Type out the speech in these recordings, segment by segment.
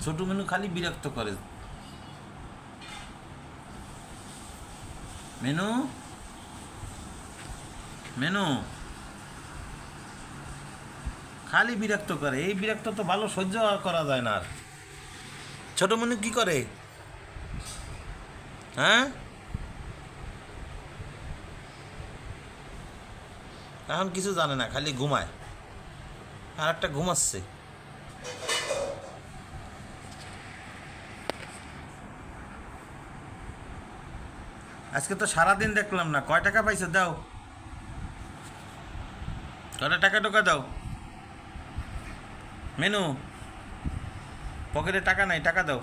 ছোট মেনু খালি বিরক্ত করে। মেনু মেনু খালি বিরক্ত করে, এই বিরক্ত তো ভালো সহ্য করা যায় না। আর ছোট মেনু কি করে? হ্যাঁ, এখন কিছু জানে না, খালি ঘুমায়। আর একটা ঘুমাচ্ছে। আজকে তো সারাদিন দেখলাম না, কয় টাকা পাইছো দাও, কয়টা টাকা টোকা দাও। মেনু, পকেটে টাকা নাই, টাকা দাও।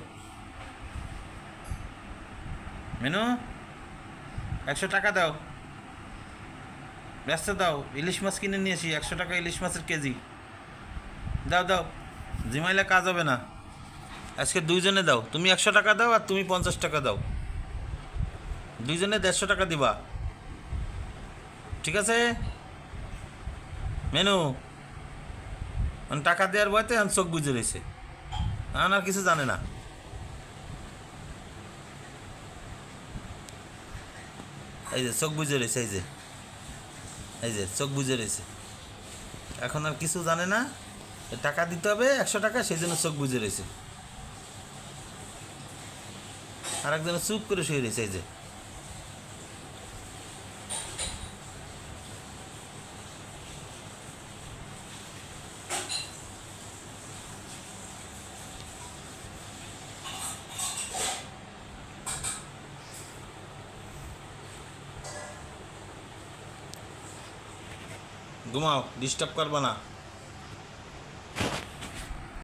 মেনু, 100 টাকা দাও, ব্যস্ত দাও। ইলিশ মাছ কিনে নিয়েছি, 100 টাকা ইলিশ মাছের কেজি। দাও দাও, জিমাইলে কাজ হবে না। আজকে দুইজনে দাও, তুমি 100 টাকা দাও আর তুমি 50 টাকা দাও। দুইজনে 150 টাকা দিবা, ঠিক আছে? মেনু, টাকা দেওয়ার বয়তে এখন চোখ বুঝে রয়েছে, এখন আর কিছু জানে না। এই যে চোখ বুঝে রয়েছে, এই যে চোখ বুঝে রয়েছে, এখন আর কিছু জানে না। টাকা দিতে হবে 100 টাকা, সেই জন্য চোখ বুঝে রয়েছে। আর একজনে চুপ করে শুয়ে রয়েছে, এই যে। ঘুমাও, ডিস্টার্ব করবা না।